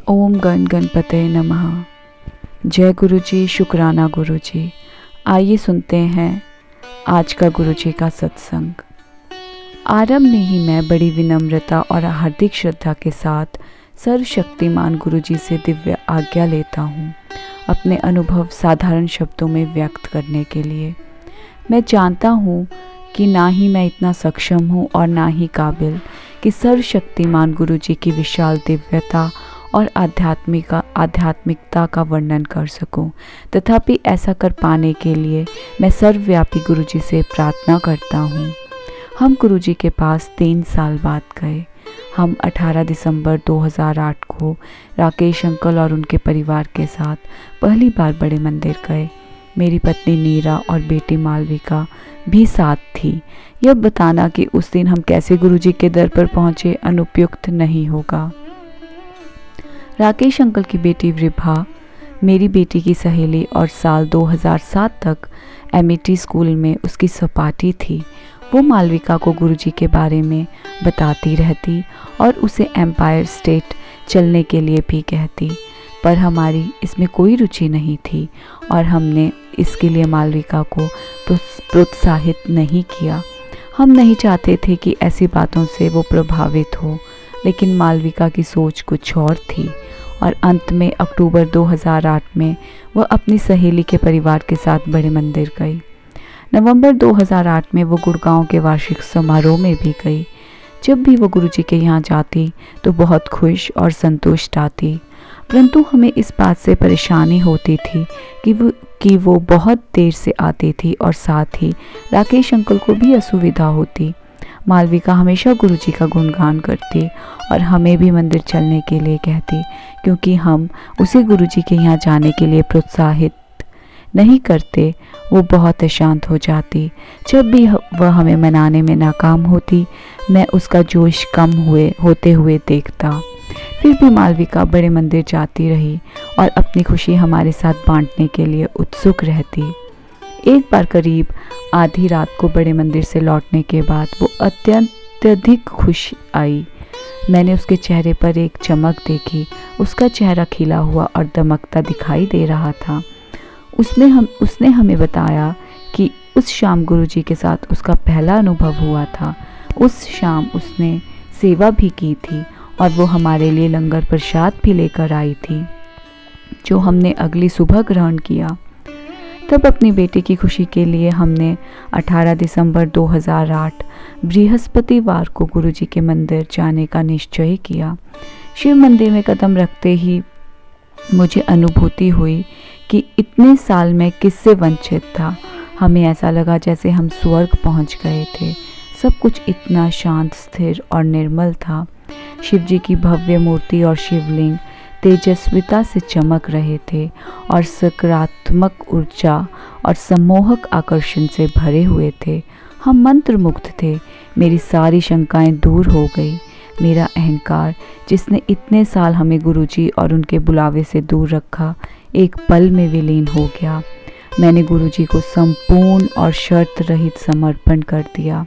ओम गण गणपते नमः। जय गुरु जी, शुक्राना गुरु जी। आइए सुनते हैं आज का गुरु जी का सत्संग। आरंभ में ही मैं बड़ी विनम्रता और हार्दिक श्रद्धा के साथ सर्वशक्तिमान गुरु जी से दिव्य आज्ञा लेता हूँ अपने अनुभव साधारण शब्दों में व्यक्त करने के लिए। मैं जानता हूँ कि ना ही मैं इतना सक्षम हूँ और ना ही काबिल कि सर्वशक्तिमान गुरु जी की विशाल दिव्यता और आध्यात्मिकता का वर्णन कर सकूं। तथापि ऐसा कर पाने के लिए मैं सर्वव्यापी गुरु जी से प्रार्थना करता हूँ। हम गुरु जी के पास 3 साल बाद गए। हम 18 दिसंबर 2008 को राकेश अंकल और उनके परिवार के साथ पहली बार बड़े मंदिर गए। मेरी पत्नी नीरा और बेटी मालविका भी साथ थी। यह बताना कि उस दिन हम कैसे गुरु जी के दर पर पहुँचे अनुपयुक्त नहीं होगा। राकेश अंकल की बेटी विभा मेरी बेटी की सहेली और साल 2007 तक एमिटी स्कूल में उसकी सहपाठी थी। वो मालविका को गुरुजी के बारे में बताती रहती और उसे एम्पायर स्टेट चलने के लिए भी कहती, पर हमारी इसमें कोई रुचि नहीं थी और हमने इसके लिए मालविका को प्रोत्साहित नहीं किया। हम नहीं चाहते थे कि ऐसी बातों से वो प्रभावित हो, लेकिन मालविका की सोच कुछ और थी और अंत में अक्टूबर 2008 में वह अपनी सहेली के परिवार के साथ बड़े मंदिर गई। नवंबर 2008 में वो गुड़गांव के वार्षिक समारोह में भी गई। जब भी वो गुरुजी के यहाँ जाती तो बहुत खुश और संतुष्ट आती, परंतु हमें इस बात से परेशानी होती थी कि वो बहुत देर से आती थी और साथ ही राकेश अंकल को भी असुविधा होती। मालविका हमेशा गुरुजी का गुणगान करती और हमें भी मंदिर चलने के लिए कहती, क्योंकि हम उसे गुरुजी के यहाँ जाने के लिए प्रोत्साहित नहीं करते। वो बहुत अशांत हो जाती। जब भी वह हमें मनाने में नाकाम होती, मैं उसका जोश कम होते हुए देखता। फिर भी मालविका बड़े मंदिर जाती रही और अपनी खुशी हमारे साथ बांटने के लिए उत्सुक रहती। एक बार करीब आधी रात को बड़े मंदिर से लौटने के बाद वो अत्यधिक खुश आई। मैंने उसके चेहरे पर एक चमक देखी। उसका चेहरा खिला हुआ और दमकता दिखाई दे रहा था। उसने हमें बताया कि उस शाम गुरुजी के साथ उसका पहला अनुभव हुआ था। उस शाम उसने सेवा भी की थी और वो हमारे लिए लंगर प्रसाद भी लेकर आई थी, जो हमने अगली सुबह ग्रहण किया। तब अपनी बेटी की खुशी के लिए हमने 18 दिसंबर 2008 बृहस्पतिवार को गुरुजी के मंदिर जाने का निश्चय किया। शिव मंदिर में कदम रखते ही मुझे अनुभूति हुई कि इतने साल में किससे वंचित था। हमें ऐसा लगा जैसे हम स्वर्ग पहुंच गए थे। सब कुछ इतना शांत, स्थिर और निर्मल था। शिव जी की भव्य मूर्ति और शिवलिंग तेजस्विता से चमक रहे थे और सकारात्मक ऊर्जा और सम्मोहक आकर्षण से भरे हुए थे। हम मंत्रमुग्ध थे। मेरी सारी शंकाएं दूर हो गई। मेरा अहंकार, जिसने इतने साल हमें गुरुजी और उनके बुलावे से दूर रखा, एक पल में विलीन हो गया। मैंने गुरुजी को संपूर्ण और शर्त रहित समर्पण कर दिया।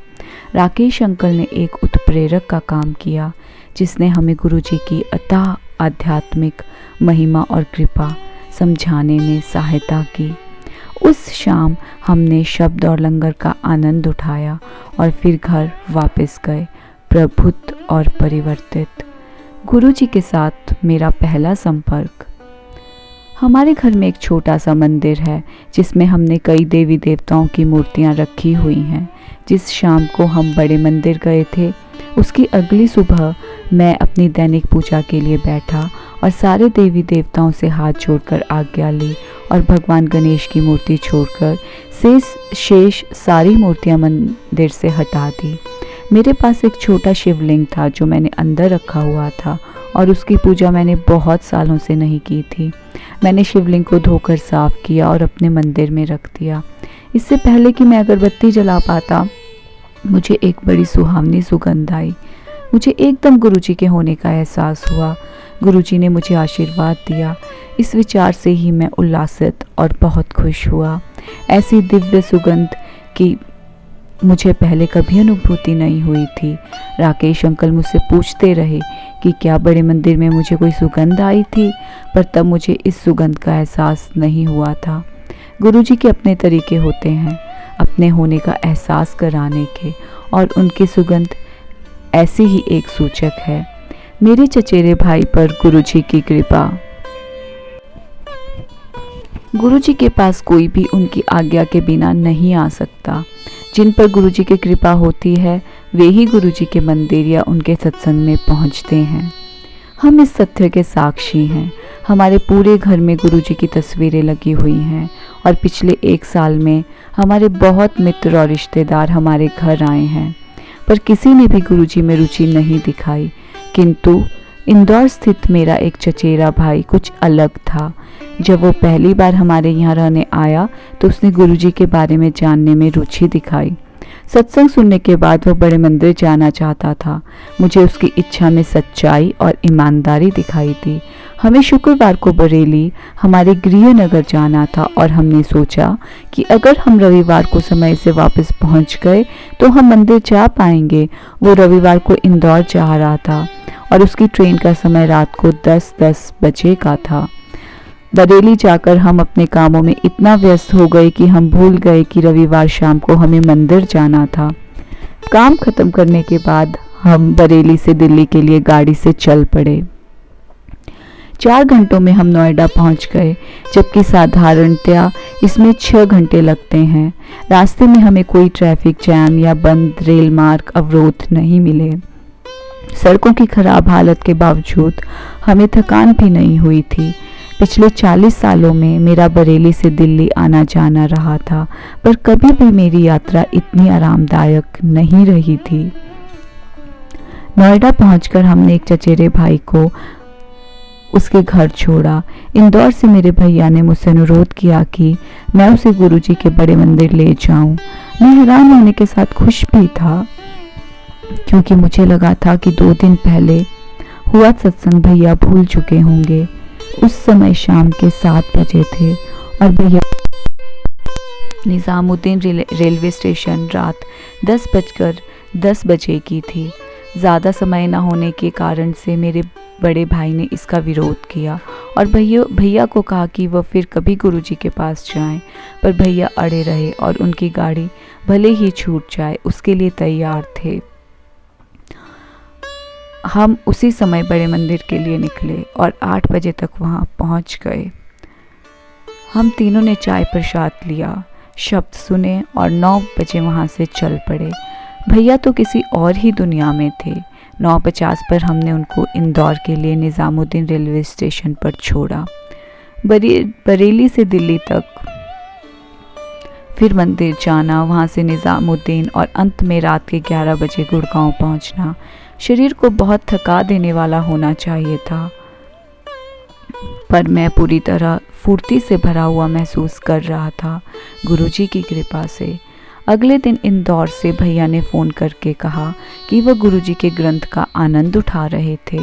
राकेश अंकल ने एक उत्प्रेरक का काम किया, जिसने हमें गुरुजी की अथाह आध्यात्मिक महिमा और कृपा समझाने में सहायता की। उस शाम हमने शब्द और लंगर का आनंद उठाया और फिर घर वापस गए, प्रबुद्ध और परिवर्तित। गुरुजी के साथ मेरा पहला संपर्क। हमारे घर में एक छोटा सा मंदिर है, जिसमें हमने कई देवी देवताओं की मूर्तियां रखी हुई हैं। जिस शाम को हम बड़े मंदिर गए थे, उसकी अगली सुबह मैं अपनी दैनिक पूजा के लिए बैठा और सारे देवी देवताओं से हाथ जोड़कर आज्ञा ली और भगवान गणेश की मूर्ति छोड़कर शेष सारी मूर्तियां मंदिर से हटा दी। मेरे पास एक छोटा शिवलिंग था जो मैंने अंदर रखा हुआ था और उसकी पूजा मैंने बहुत सालों से नहीं की थी। मैंने शिवलिंग को धोकर साफ किया और अपने मंदिर में रख दिया। इससे पहले कि मैं अगरबत्ती जला पाता, मुझे एक बड़ी सुहावनी सुगंध आई। मुझे एकदम गुरुजी के होने का एहसास हुआ। गुरुजी ने मुझे आशीर्वाद दिया। इस विचार से ही मैं उल्लासित और बहुत खुश हुआ। ऐसी दिव्य सुगंध की मुझे पहले कभी अनुभूति नहीं हुई थी। राकेश अंकल मुझसे पूछते रहे कि क्या बड़े मंदिर में मुझे कोई सुगंध आई थी, पर तब मुझे इस सुगंध का एहसास नहीं हुआ था। गुरुजी के अपने तरीके होते हैं अपने होने का एहसास कराने के, और उनकी सुगंध ऐसी ही एक सूचक है। मेरे चचेरे भाई पर गुरुजी की कृपा। गुरुजी के पास कोई भी उनकी आज्ञा के बिना नहीं आ सकता। जिन पर गुरुजी की कृपा होती है वे ही गुरुजी के मंदिर या उनके सत्संग में पहुंचते हैं। हम इस तथ्य के साक्षी हैं। हमारे पूरे घर में गुरुजी की तस्वीरें लगी हुई हैं, और पिछले 1 साल में हमारे बहुत मित्र और रिश्तेदार हमारे घर आए हैं, पर किसी ने भी गुरुजी में रुचि नहीं दिखाई। किंतु इंदौर स्थित मेरा एक चचेरा भाई कुछ अलग था। जब वो पहली बार हमारे यहाँ रहने आया तो उसने गुरुजी के बारे में जानने में रुचि दिखाई। सत्संग सुनने के बाद वो बड़े मंदिर जाना चाहता था। मुझे उसकी इच्छा में सच्चाई और ईमानदारी दिखाई दी। हमें शुक्रवार को बरेली हमारे गृह नगर जाना था, और हमने सोचा कि अगर हम रविवार को समय से वापस पहुंच गए तो हम मंदिर जा पाएंगे। वो रविवार को इंदौर जा रहा था और उसकी ट्रेन का समय रात को 10:10 बजे का था। बरेली जाकर हम अपने कामों में इतना व्यस्त हो गए कि हम भूल गए कि रविवार शाम को हमें मंदिर जाना था। काम खत्म करने के बाद हम बरेली से दिल्ली के लिए गाड़ी से चल पड़े। 4 घंटों में हम नोएडा पहुंच गए, जबकि साधारणतया इसमें 6 घंटे लगते हैं। रास्ते में हमें कोई ट्रैफिक जैम या बंद रेल मार्ग अवरोध नहीं मिले। सड़कों की खराब हालत के बावजूद हमें थकान भी नहीं हुई थी। पिछले 40 सालों में मेरा बरेली से दिल्ली आना जाना रहा था, पर कभी भी मेरी यात्रा इतनी आरामदायक नहीं रही थी। नोएडा पहुंचकर हमने एक चचेरे भाई को उसके घर छोड़ा। इंदौर से मेरे भैया ने मुझसे अनुरोध किया कि मैं उसे गुरुजी के बड़े मंदिर ले जाऊं। मैं हैरान होने के साथ खुश भी था, क्योंकि मुझे लगा था कि 2 दिन पहले हुआ सत्संग भैया भूल चुके होंगे। उस समय शाम के 7 बजे थे और भैया निजामुद्दीन रेलवे स्टेशन रात 10:10 बजे की थी। ज़्यादा समय न होने के कारण से मेरे बड़े भाई ने इसका विरोध किया और भैया को कहा कि वह फिर कभी गुरुजी के पास जाएं, पर भैया अड़े रहे और उनकी गाड़ी भले ही छूट जाए उसके लिए तैयार थे। हम उसी समय बड़े मंदिर के लिए निकले और 8 बजे तक वहाँ पहुँच गए। हम तीनों ने चाय प्रसाद लिया, शब्द सुने और 9 बजे वहाँ से चल पड़े। भैया तो किसी और ही दुनिया में थे। 9:50 पर हमने उनको इंदौर के लिए निज़ामुद्दीन रेलवे स्टेशन पर छोड़ा। बरेली से दिल्ली तक, फिर मंदिर जाना, वहाँ से निज़ामुद्दीन और अंत में रात के 11 बजे गुड़गांव पहुँचना शरीर को बहुत थका देने वाला होना चाहिए था, पर मैं पूरी तरह फुर्ती से भरा हुआ महसूस कर रहा था गुरुजी की कृपा से। अगले दिन इंदौर से भैया ने फ़ोन करके कहा कि वह गुरुजी के ग्रंथ का आनंद उठा रहे थे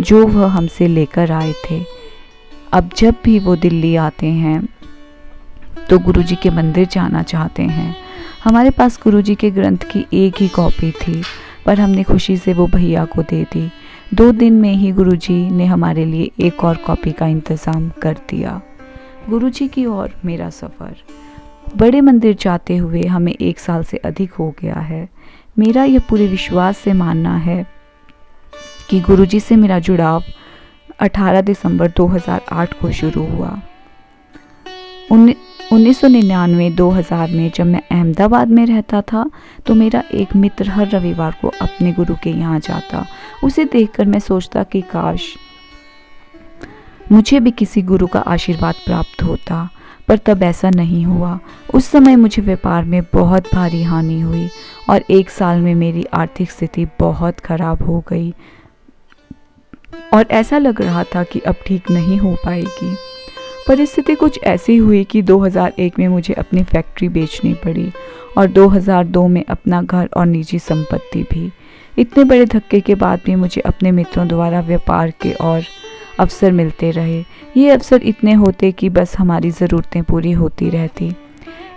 जो वह हमसे लेकर आए थे। अब जब भी वो दिल्ली आते हैं तो गुरुजी के मंदिर जाना चाहते हैं। हमारे पास गुरुजी के ग्रंथ की एक ही कॉपी थी, पर हमने खुशी से वो भैया को दे दी। 2 दिन में ही गुरुजी ने हमारे लिए एक और कॉपी का इंतज़ाम कर दिया। गुरुजी की और मेरा सफ़र बड़े मंदिर जाते हुए हमें 1 साल से अधिक हो गया है। मेरा यह पूरे विश्वास से मानना है कि गुरुजी से मेरा जुड़ाव 18 दिसंबर 2008 को शुरू हुआ। 1999-2000 में जब मैं अहमदाबाद में रहता था तो मेरा एक मित्र हर रविवार को अपने गुरु के यहाँ जाता। उसे देखकर मैं सोचता कि काश मुझे भी किसी गुरु का आशीर्वाद प्राप्त होता, पर तब ऐसा नहीं हुआ। उस समय मुझे व्यापार में बहुत भारी हानि हुई और 1 साल में मेरी आर्थिक स्थिति बहुत खराब हो गई और ऐसा लग रहा था कि अब ठीक नहीं हो पाएगी। परिस्थिति कुछ ऐसी हुई कि 2001 में मुझे अपनी फैक्ट्री बेचनी पड़ी और 2002 में अपना घर और निजी संपत्ति भी। इतने बड़े धक्के के बाद भी मुझे अपने मित्रों द्वारा व्यापार के और अवसर मिलते रहे। ये अवसर इतने होते कि बस हमारी ज़रूरतें पूरी होती रहती।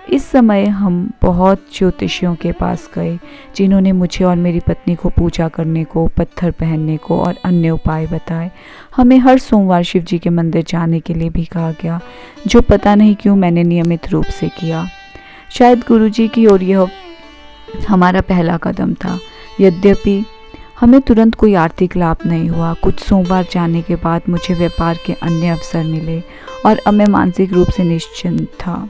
इस समय हम बहुत ज्योतिषियों के पास गए, जिन्होंने मुझे और मेरी पत्नी को पूजा करने को, पत्थर पहनने को और अन्य उपाय बताए। हमें हर सोमवार शिव जी के मंदिर जाने के लिए भी कहा गया, जो पता नहीं क्यों मैंने नियमित रूप से किया। शायद गुरुजी की ओर यह हमारा पहला कदम था। यद्यपि हमें तुरंत कोई आर्थिक लाभ नहीं हुआ। कुछ सोमवार जाने के बाद मुझे व्यापार के अन्य अवसर मिले और अब मैं मानसिक रूप से निश्चिंत था।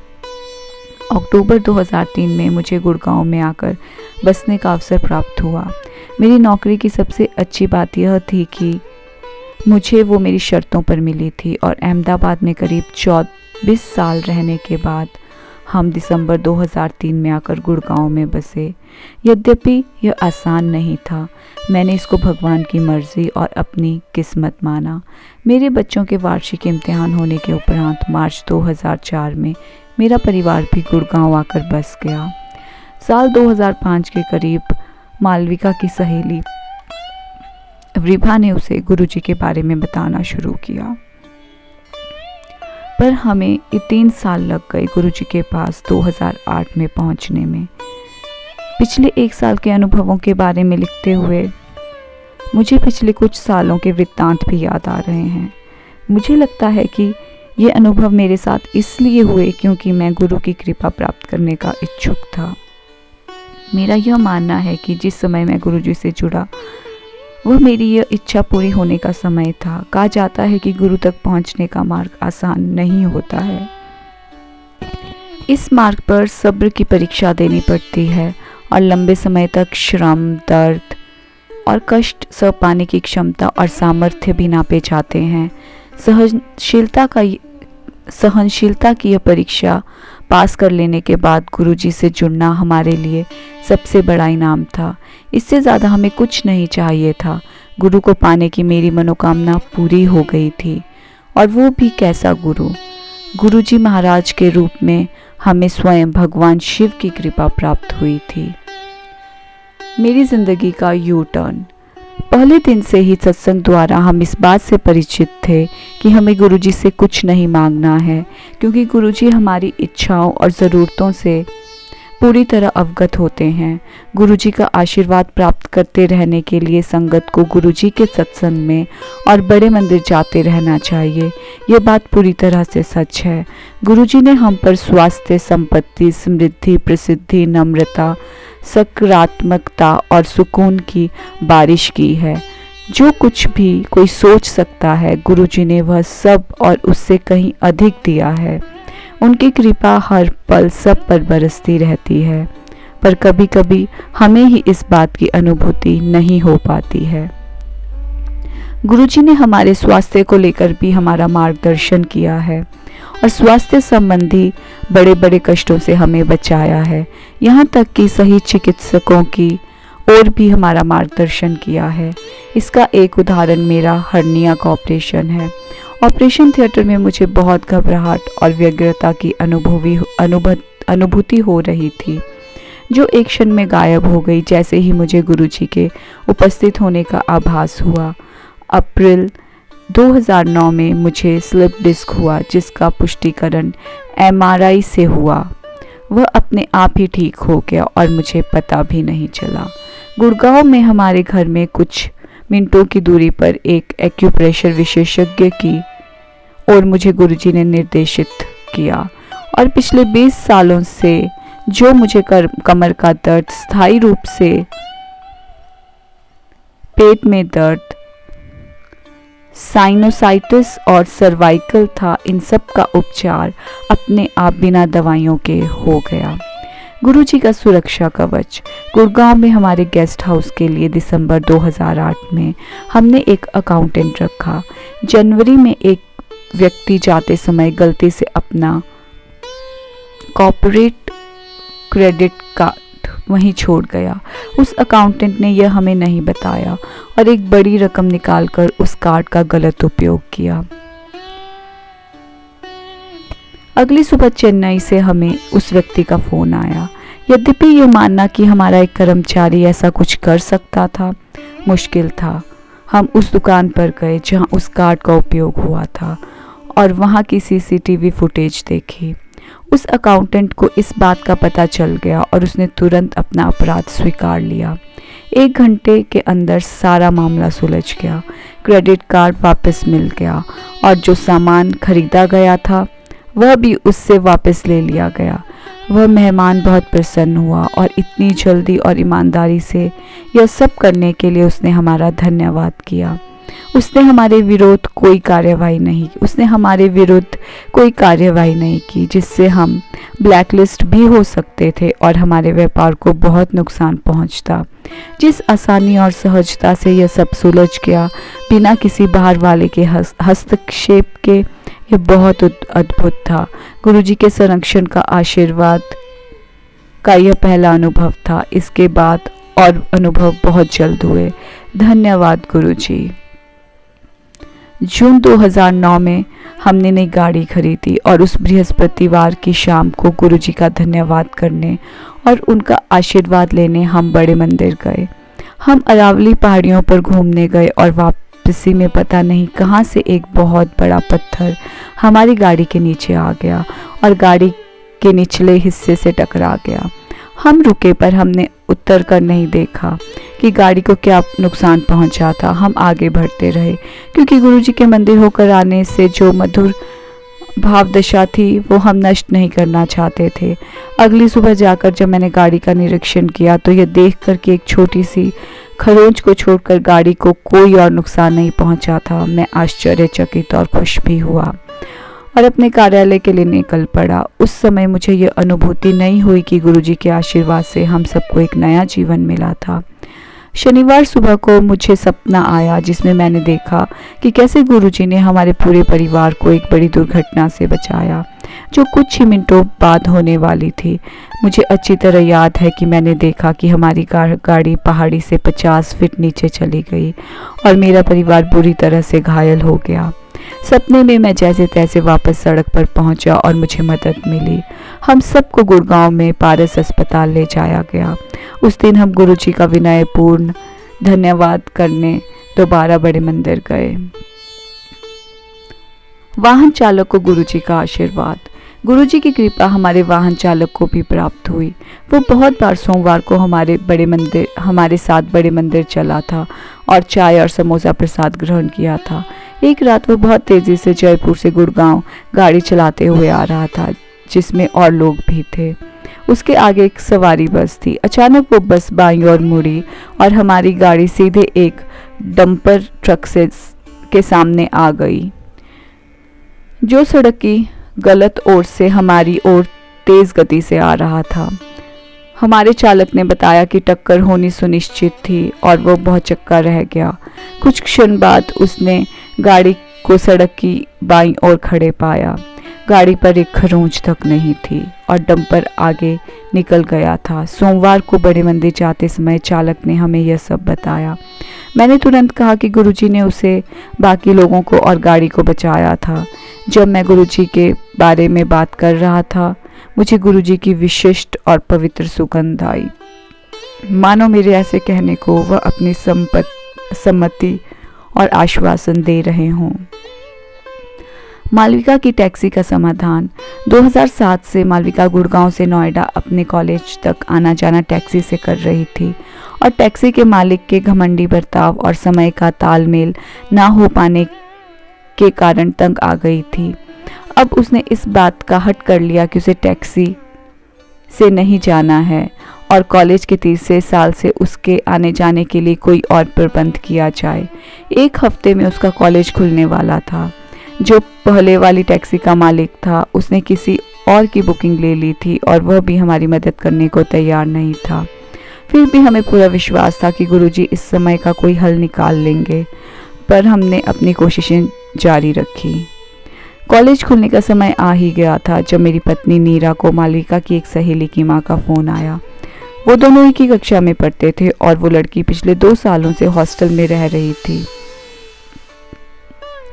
अक्टूबर 2003 में मुझे गुड़गांव में आकर बसने का अवसर प्राप्त हुआ। मेरी नौकरी की सबसे अच्छी बात यह थी कि मुझे वो मेरी शर्तों पर मिली थी और अहमदाबाद में करीब 24 साल रहने के बाद हम दिसंबर 2003 में आकर गुड़गांव में बसे। यद्यपि यह आसान नहीं था, मैंने इसको भगवान की मर्जी और अपनी किस्मत माना। मेरे बच्चों के वार्षिक इम्तिहान होने के उपरांत मार्च 2004 में मेरा परिवार भी गुड़गांव आकर बस गया। साल 2005 के करीब मालविका की सहेली विभा ने उसे गुरुजी के बारे में बताना शुरू किया, पर हमें ये 3 साल लग गए गुरुजी के पास 2008 में पहुंचने में। पिछले 1 साल के अनुभवों के बारे में लिखते हुए मुझे पिछले कुछ सालों के वृत्तांत भी याद आ रहे हैं। मुझे लगता है कि ये अनुभव मेरे साथ इसलिए हुए क्योंकि मैं गुरु की कृपा प्राप्त करने का इच्छुक था। मेरा यह मानना है कि जिस समय मैं गुरुजी से जुड़ा वह मेरी यह इच्छा पूरी होने का समय था। कहा जाता है कि गुरु तक पहुंचने का मार्ग आसान नहीं होता है। इस मार्ग पर सब्र की परीक्षा देनी पड़ती है और लंबे समय तक श्रम, दर्द और कष्ट सह पाने की क्षमता और सामर्थ्य भी नापे जाते हैं। सहनशीलता की यह परीक्षा पास कर लेने के बाद गुरुजी से जुड़ना हमारे लिए सबसे बड़ा इनाम था। इससे ज़्यादा हमें कुछ नहीं चाहिए था। गुरु को पाने की मेरी मनोकामना पूरी हो गई थी। और वो भी कैसा गुरु! गुरुजी महाराज के रूप में हमें स्वयं भगवान शिव की कृपा प्राप्त हुई थी। मेरी जिंदगी का यू टर्न। पहले दिन से ही सत्संग द्वारा हम इस बात से परिचित थे कि हमें गुरुजी से कुछ नहीं मांगना है, क्योंकि गुरुजी हमारी इच्छाओं और ज़रूरतों से पूरी तरह अवगत होते हैं। गुरुजी का आशीर्वाद प्राप्त करते रहने के लिए संगत को गुरुजी के सत्संग में और बड़े मंदिर जाते रहना चाहिए। यह बात पूरी तरह से सच है। गुरुजी ने हम पर स्वास्थ्य, संपत्ति, समृद्धि, प्रसिद्धि, नम्रता, सकारात्मकता और सुकून की बारिश की है। जो कुछ भी कोई सोच सकता है, गुरुजी ने वह सब और उससे कहीं अधिक दिया है। उनकी कृपा हर पल सब पर बरसती रहती है, पर कभी कभी हमें ही इस बात की अनुभूति नहीं हो पाती है। गुरुजी ने हमारे स्वास्थ्य को लेकर भी हमारा मार्गदर्शन किया है और स्वास्थ्य संबंधी बड़े बड़े कष्टों से हमें बचाया है। यहाँ तक कि सही चिकित्सकों की ओर भी हमारा मार्गदर्शन किया है। इसका एक उदाहरण मेरा हर्निया का ऑपरेशन है। ऑपरेशन थिएटर में मुझे बहुत घबराहट और व्यग्रता की अनुभूति हो रही थी, जो एक क्षण में गायब हो गई जैसे ही मुझे गुरुजी के उपस्थित होने का आभास हुआ। अप्रैल 2009 में मुझे स्लिप डिस्क हुआ, जिसका पुष्टिकरण MRI से हुआ। वह अपने आप ही ठीक हो गया और मुझे पता भी नहीं चला। गुड़गांव में हमारे घर में कुछ मिनटों की दूरी पर एक एक्यूप्रेशर विशेषज्ञ की ओर मुझे गुरुजी ने निर्देशित किया और पिछले 20 सालों से जो मुझे कमर का दर्द, स्थायी रूप से पेट में दर्द, साइनोसाइटिस और सर्वाइकल था, इन सब का उपचार अपने आप बिना दवाइयों के हो गया। गुरुजी का सुरक्षा कवच। गुड़गांव में हमारे गेस्ट हाउस के लिए दिसंबर 2008 में हमने एक अकाउंटेंट रखा। जनवरी में एक व्यक्ति जाते समय गलती से अपना कॉर्पोरेट क्रेडिट कार्ड वहीं छोड़ गया। उस अकाउंटेंट ने यह हमें नहीं बताया और एक बड़ी रकम निकालकर उस कार्ड का गलत उपयोग किया। अगली सुबह चेन्नई से हमें उस व्यक्ति का फोन आया। यद्यपि यह मानना कि हमारा एक कर्मचारी ऐसा कुछ कर सकता था मुश्किल था। हम उस दुकान पर गए जहां उस कार्ड का उपयोग हुआ था और वहां की CCTV फुटेज देखी। उस अकाउंटेंट को इस बात का पता चल गया और उसने तुरंत अपना अपराध स्वीकार लिया। 1 घंटे के अंदर सारा मामला सुलझ गया, क्रेडिट कार्ड वापस मिल गया और जो सामान खरीदा गया था वह भी उससे वापस ले लिया गया। वह मेहमान बहुत प्रसन्न हुआ और इतनी जल्दी और ईमानदारी से यह सब करने के लिए उसने हमारा धन्यवाद किया। उसने हमारे विरुद्ध कोई कार्यवाही नहीं की जिससे हम ब्लैकलिस्ट भी हो सकते थे और हमारे व्यापार को बहुत नुकसान पहुंचता। जिस आसानी और सहजता से यह सब सुलझ गया बिना किसी बाहर वाले के हस्तक्षेप के, यह बहुत अद्भुत था। गुरुजी के संरक्षण का आशीर्वाद का यह पहला अनुभव था। इसके बाद और अनुभव बहुत जल्द हुए। धन्यवाद गुरुजी। जून 2009 में हमने नई गाड़ी खरीदी और उस बृहस्पतिवार की शाम को गुरुजी का धन्यवाद करने और उनका आशीर्वाद लेने हम बड़े मंदिर गए। हम अरावली पहाड़ियों पर घूमने गए और वापसी में पता नहीं कहां से एक बहुत बड़ा पत्थर हमारी गाड़ी के नीचे आ गया और गाड़ी के निचले हिस्से से टकरा गया। हम रुके पर हमने उतर कर नहीं देखा कि गाड़ी को क्या नुकसान पहुंचा था। हम आगे बढ़ते रहे क्योंकि गुरुजी के मंदिर होकर आने से जो मधुर भावदशा थी वो हम नष्ट नहीं करना चाहते थे। अगली सुबह जाकर जब मैंने गाड़ी का निरीक्षण किया तो यह देखकर कि एक छोटी सी खरोंच को छोड़कर गाड़ी को कोई और नुकसान नहीं पहुंचा था, मैं आश्चर्यचकित और खुश भी हुआ और अपने कार्यालय के लिए निकल पड़ा। उस समय मुझे यह अनुभूति नहीं हुई कि गुरुजी के आशीर्वाद से हम सबको एक नया जीवन मिला था। शनिवार सुबह को मुझे सपना आया जिसमें मैंने देखा कि कैसे गुरुजी ने हमारे पूरे परिवार को एक बड़ी दुर्घटना से बचाया जो कुछ ही मिनटों बाद होने वाली थी। मुझे अच्छी तरह याद है कि मैंने देखा कि हमारी गाड़ी पहाड़ी से 50 फीट नीचे चली गई और मेरा परिवार बुरी तरह से घायल हो गया। सपने में मैं जैसे तैसे वापस सड़क पर पहुंचा और मुझे मदद मिली। हम सबको गुड़गांव में पारस अस्पताल ले जाया गया। उस दिन हम गुरुजी का विनयपूर्ण धन्यवाद करने दोबारा बड़े मंदिर गए। वाहन चालक को गुरुजी का आशीर्वाद। गुरुजी की कृपा हमारे वाहन चालक को भी प्राप्त हुई। वो बहुत बार सोमवार को हमारे साथ बड़े मंदिर चला था और चाय और समोसा प्रसाद ग्रहण किया था। एक रात वो बहुत तेजी से जयपुर से गुड़गांव गाड़ी चलाते हुए आ रहा था जिसमें और लोग भी थे। उसके आगे एक सवारी बस थी। अचानक वो बस बाईं ओर मुड़ी और हमारी गाड़ी सीधे एक डंपर ट्रक के सामने आ गई जो सड़क की गलत ओर से हमारी ओर तेज गति से आ रहा था। हमारे चालक ने बताया कि टक्कर होनी सुनिश्चित थी और वो बहुत चक्का रह गया। कुछ क्षण बाद उसने गाड़ी को सड़क की बाईं ओर खड़े पाया। गाड़ी पर एक खरोंच तक नहीं थी और डंपर आगे निकल गया था। सोमवार को बड़े मंदिर जाते समय चालक ने हमें यह सब बताया। मैंने तुरंत कहा कि गुरुजी ने उसे, बाकी लोगों को और गाड़ी को बचाया था। जब मैं गुरुजी के बारे में बात कर रहा था मुझे गुरुजी की विशिष्ट और पवित्र सुगंध आई, मानो मेरे ऐसे कहने को वह अपनी सम्मति और आश्वासन दे रहे हों। मालविका की टैक्सी का समाधान। 2007 से मालविका गुड़गांव से नोएडा अपने कॉलेज तक आना जाना टैक्सी से कर रही थी और टैक्सी के मालिक के घमंडी बर्ताव और समय का तालमेल ना हो पाने के कारण तंग आ गई थी। अब उसने इस बात का हट कर लिया कि उसे टैक्सी से नहीं जाना है और कॉलेज के तीसरे साल से उसके आने जाने के लिए कोई और प्रबंध किया जाए। 1 हफ्ते में उसका कॉलेज खुलने वाला था। जो पहले वाली टैक्सी का मालिक था उसने किसी और की बुकिंग ले ली थी और वह भी हमारी मदद करने को तैयार नहीं था। फिर भी हमें पूरा विश्वास था कि गुरुजी इस समय का कोई हल निकाल लेंगे, पर हमने अपनी कोशिशें जारी रखी। कॉलेज खुलने का समय आ ही गया था जब मेरी पत्नी नीरा को मालविका की एक सहेली की माँ का फ़ोन आया। वो दोनों एक ही कक्षा में पढ़ते थे और वो लड़की पिछले 2 सालों से हॉस्टल में रह रही थी।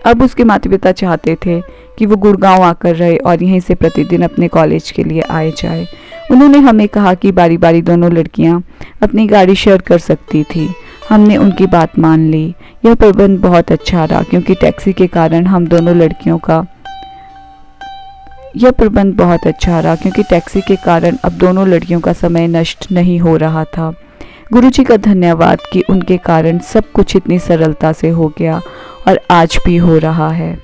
अब उसके माता पिता चाहते थे कि वो गुड़गांव आकर रहे और यहीं से प्रतिदिन अपने कॉलेज के लिए आए जाए। उन्होंने हमें कहा कि बारी बारी दोनों लड़कियां अपनी गाड़ी शेयर कर सकती थी। हमने उनकी बात मान ली। यह प्रबंध बहुत अच्छा रहा क्योंकि टैक्सी के कारण हम दोनों लड़कियों का यह प्रबंध बहुत अच्छा रहा क्योंकि टैक्सी के कारण अब दोनों लड़कियों का समय नष्ट नहीं हो रहा था। गुरुजी का धन्यवाद कि उनके कारण सब कुछ इतनी सरलता से हो गया और आज भी हो रहा है।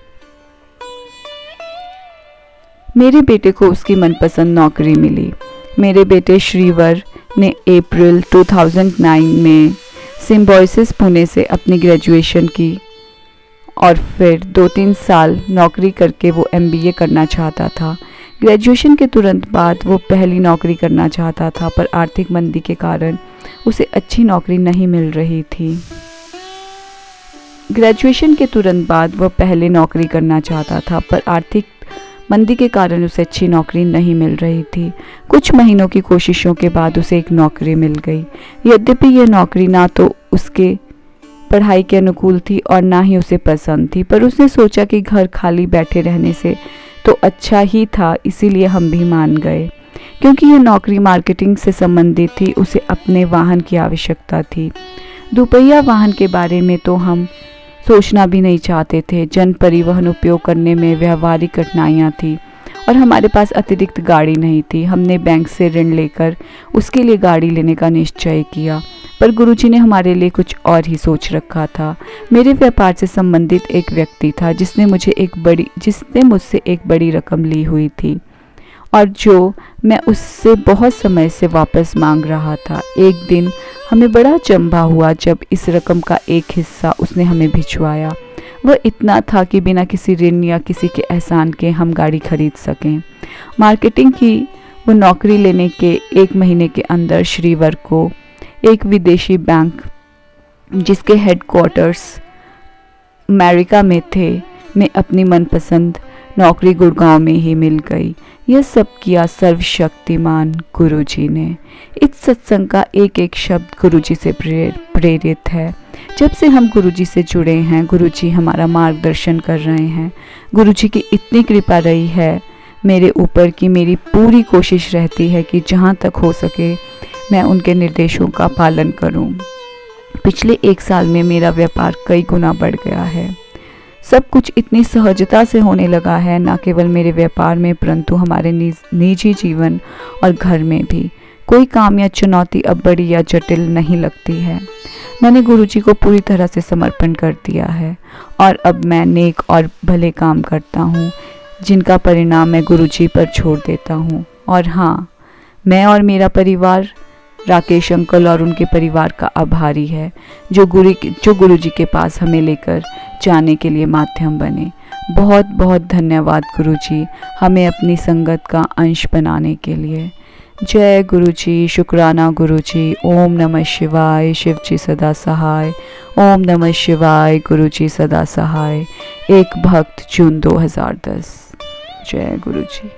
मेरे बेटे को उसकी मनपसंद नौकरी मिली। मेरे बेटे श्रीवर ने अप्रैल 2009 में सिम्बायोसिस पुणे से अपनी ग्रेजुएशन की और फिर 2-3 साल नौकरी करके वो MBA करना चाहता था। ग्रेजुएशन के तुरंत बाद वो पहली नौकरी करना चाहता था, पर आर्थिक मंदी के कारण उसे अच्छी नौकरी नहीं मिल रही थी। ग्रेजुएशन के तुरंत बाद वह पहले नौकरी करना चाहता था, पर आर्थिक मंदी के कारण उसे अच्छी नौकरी नहीं मिल रही थी। कुछ महीनों की कोशिशों के बाद उसे एक नौकरी मिल गई। यद्यपि यह नौकरी ना तो उसके पढ़ाई के अनुकूल थी और ना ही उसे पसंद थी, पर उसने सोचा कि घर खाली बैठे रहने से तो अच्छा ही था, इसीलिए हम भी मान गए। क्योंकि यह नौकरी मार्केटिंग से संबंधित थी, उसे अपने वाहन की आवश्यकता थी। दोपहिया वाहन के बारे में तो हम सोचना भी नहीं चाहते थे। जन परिवहन उपयोग करने में व्यावहारिक कठिनाइयाँ थी और हमारे पास अतिरिक्त गाड़ी नहीं थी। हमने बैंक से ऋण लेकर उसके लिए गाड़ी लेने का निश्चय किया, पर गुरुजी ने हमारे लिए कुछ और ही सोच रखा था। मेरे व्यापार से संबंधित एक व्यक्ति था जिसने मुझसे एक बड़ी रकम ली हुई थी और जो मैं उससे बहुत समय से वापस मांग रहा था। एक दिन हमें बड़ा अचंभा हुआ जब इस रकम का एक हिस्सा उसने हमें भिजवाया। वह इतना था कि बिना किसी ऋण या किसी के एहसान के हम गाड़ी खरीद सकें। मार्केटिंग की वो नौकरी लेने के 1 महीने के अंदर श्रीवर को एक विदेशी बैंक जिसके हेडक्वार्टर्स अमेरिका में थे, में अपनी मनपसंद नौकरी गुड़गांव में ही मिल गई। यह सब किया सर्वशक्तिमान गुरुजी ने। इस सत्संग का एक एक शब्द गुरुजी से प्रेरित है। जब से हम गुरुजी से जुड़े हैं, गुरुजी हमारा मार्गदर्शन कर रहे हैं। गुरुजी की इतनी कृपा रही है मेरे ऊपर कि मेरी पूरी कोशिश रहती है कि जहाँ तक हो सके मैं उनके निर्देशों का पालन करूं। पिछले 1 साल में मेरा व्यापार कई गुना बढ़ गया है। सब कुछ इतनी सहजता से होने लगा है, न केवल मेरे व्यापार में परंतु हमारे निजी जीवन और घर में भी। कोई काम या चुनौती अब बड़ी या जटिल नहीं लगती है। मैंने गुरुजी को पूरी तरह से समर्पण कर दिया है और अब मैं नेक और भले काम करता हूँ जिनका परिणाम मैं गुरुजी पर छोड़ देता हूँ। और हाँ, मैं और मेरा परिवार राकेश अंकल और उनके परिवार का आभारी है जो गुरुजी के पास हमें लेकर जाने के लिए माध्यम बने। बहुत बहुत धन्यवाद गुरुजी, हमें अपनी संगत का अंश बनाने के लिए। जय गुरुजी, शुक्राना गुरुजी। ओम नमः शिवाय, शिव जी सदा सहाय। ओम नमः शिवाय, गुरुजी सदा सहाय। एक भक्त, जून 2010। जय गुरुजी।